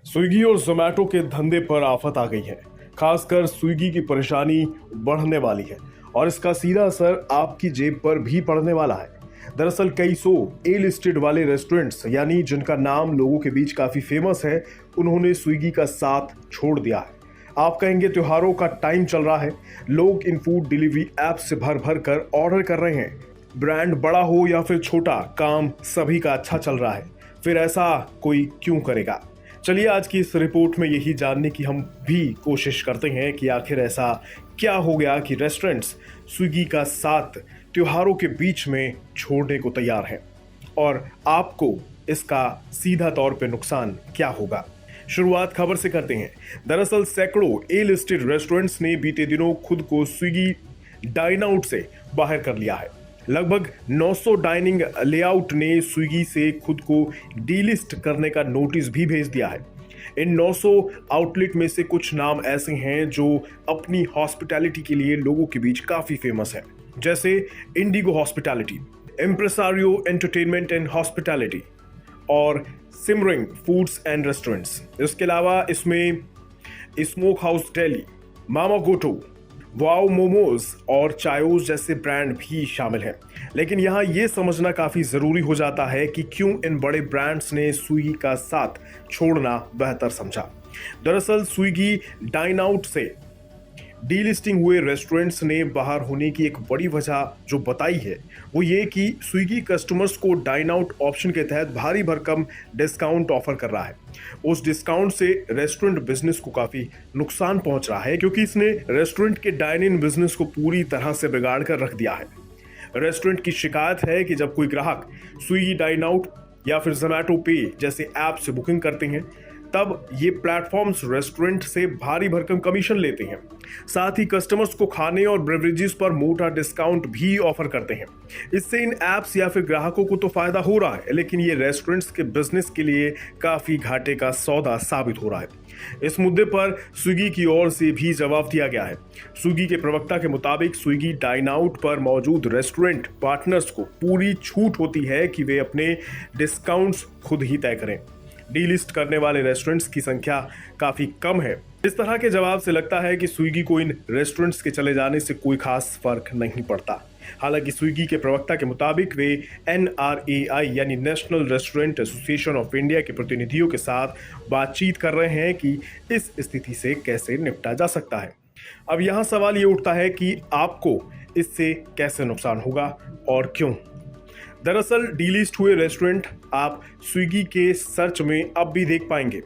Swiggy और जोमैटो के धंधे पर आफत आ गई है। खासकर स्विगी की परेशानी बढ़ने वाली है और इसका सीधा असर आपकी जेब पर भी पड़ने वाला है। दरअसल कई सौ ए लिस्टेड वाले रेस्टोरेंट्स यानी जिनका नाम लोगों के बीच काफी फेमस है, उन्होंने स्विगी का साथ छोड़ दिया है। आप कहेंगे त्योहारों का टाइम चल रहा है, लोग इन फूड डिलीवरी ऐप से भर भर कर ऑर्डर कर रहे हैं। ब्रांड बड़ा हो या फिर छोटा, काम सभी का अच्छा चल रहा है, फिर ऐसा कोई क्यों करेगा? चलिए आज की इस रिपोर्ट में यही जानने की हम भी कोशिश करते हैं कि आखिर ऐसा क्या हो गया कि रेस्टोरेंट्स स्विगी का साथ त्योहारों के बीच में छोड़ने को तैयार हैं और आपको इसका सीधा तौर पे नुकसान क्या होगा। शुरुआत खबर से करते हैं। दरअसल सैकड़ों ए लिस्टेड रेस्टोरेंट्स ने बीते दिनों खुद को स्विगी डाइन आउट से बाहर कर लिया है। लगभग 900 डाइनिंग लेआउट ने स्विगी से खुद को डीलिस्ट करने का नोटिस भी भेज दिया है। इन 900 आउटलेट में से कुछ नाम ऐसे हैं जो अपनी हॉस्पिटैलिटी के लिए लोगों के बीच काफी फेमस है, जैसे Indigo Hospitality, Impresario Entertainment and Hospitality और सिमरिंग फूड्स एंड रेस्टोरेंट्स। इसके अलावा इसमें Smoke House Delhi, Mamagoto, Wow Momos और चायोज जैसे ब्रांड भी शामिल हैं। लेकिन यहाँ ये समझना काफ़ी ज़रूरी हो जाता है कि क्यों इन बड़े ब्रांड्स ने स्विगी का साथ छोड़ना बेहतर समझा। दरअसल स्विगी डाइन आउट से डीलिस्टिंग हुए रेस्टोरेंट्स ने बाहर होने की एक बड़ी वजह जो बताई है वो ये कि स्विगी कस्टमर्स को डाइन आउट ऑप्शन के तहत भारी भरकम डिस्काउंट ऑफर कर रहा है। उस डिस्काउंट से रेस्टोरेंट बिजनेस को काफी नुकसान पहुंच रहा है, क्योंकि इसने रेस्टोरेंट के डाइन इन बिजनेस को पूरी तरह से बिगाड़ कर रख दिया है। रेस्टोरेंट की शिकायत है कि जब कोई ग्राहक स्विगी डाइन आउट या फिर जोमैटो पे जैसे ऐप से बुकिंग करते हैं, तब ये प्लेटफॉर्म्स रेस्टोरेंट से भारी भरकम कमीशन लेते हैं। साथ ही कस्टमर्स को खाने और बेवरेजेस पर मोटा डिस्काउंट भी ऑफर करते हैं। इससे इन ऐप्स या फिर ग्राहकों को तो फायदा हो रहा है, लेकिन ये रेस्टोरेंट्स के बिजनेस के लिए काफी घाटे का सौदा साबित हो रहा है। इस मुद्दे पर स्विगी की ओर से भी जवाब दिया गया है। स्विगी के प्रवक्ता के मुताबिक स्विगी डाइन आउट पर मौजूद रेस्टोरेंट पार्टनर्स को पूरी छूट होती है कि वे अपने डिस्काउंट्स खुद ही तय करें। डीलिस्ट करने वाले रेस्टोरेंट्स की संख्या काफी कम है। इस तरह के जवाब से लगता है कि स्विगी को इन रेस्टोरेंट्स के चले जाने से कोई खास फर्क नहीं पड़ता। हालांकि स्विगी के प्रवक्ता के मुताबिक वे NRAI यानी national restaurant association of India के प्रतिनिधियों के साथ बातचीत कर रहे हैं कि इस स्थिति से कैसे निपटा जा सकता है। अब यहाँ सवाल ये उठता है कि आपको इससे कैसे नुकसान होगा और क्यों। दरअसल डीलिस्ट हुए रेस्टोरेंट आप स्विगी के सर्च में अब भी देख पाएंगे,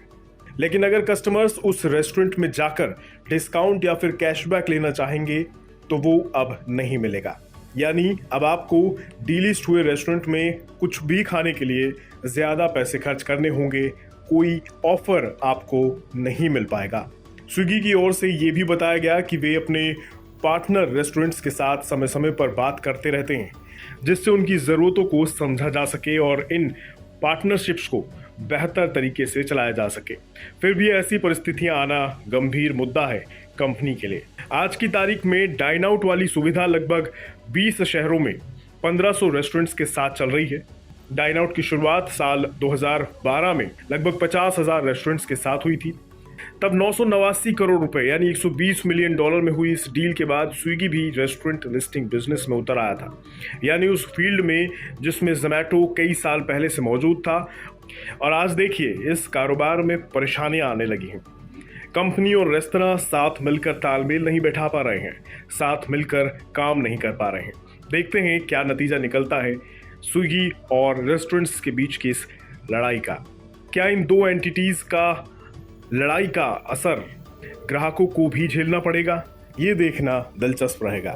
लेकिन अगर कस्टमर्स उस रेस्टोरेंट में जाकर डिस्काउंट या फिर कैशबैक लेना चाहेंगे तो वो अब नहीं मिलेगा। यानी अब आपको डीलिस्ट हुए रेस्टोरेंट में कुछ भी खाने के लिए ज्यादा पैसे खर्च करने होंगे, कोई ऑफर आपको नहीं मिल पाएगा। स्विगी की ओर से ये भी बताया गया कि वे अपने पार्टनर रेस्टोरेंट्स के साथ समय समय पर बात करते रहते हैं, जिससे उनकी ज़रूरतों को समझा जा सके और इन पार्टनरशिप्स को बेहतर तरीके से चलाया जा सके। फिर भी ऐसी परिस्थितियां आना गंभीर मुद्दा है कंपनी के लिए। आज की तारीख में डाइन आउट वाली सुविधा लगभग 20 शहरों में 1500 रेस्टोरेंट्स के साथ चल रही है। डाइन आउट की शुरुआत साल 2012 में लगभग 50,000 रेस्टोरेंट्स के साथ हुई थी। तब 989 करोड़ रुपए यानी $120 मिलियन में हुई इस डील के बाद स्विगी भी रेस्टोरेंट लिस्टिंग बिजनेस में उतर आया था, यानी उस फील्ड में जिसमें जोमैटो कई साल पहले से मौजूद था। और आज देखिए इस कारोबार में परेशानियां आने लगी हैं। कंपनी और रेस्तरां साथ मिलकर तालमेल नहीं बैठा पा रहे हैं, साथ मिलकर काम नहीं कर पा रहे हैं। देखते हैं क्या नतीजा निकलता है स्विगी और रेस्टोरेंट्स के बीच की इस लड़ाई का। क्या इन दो एंटिटीज का लड़ाई का असर ग्राहकों को भी झेलना पड़ेगा? ये देखना दिलचस्प रहेगा।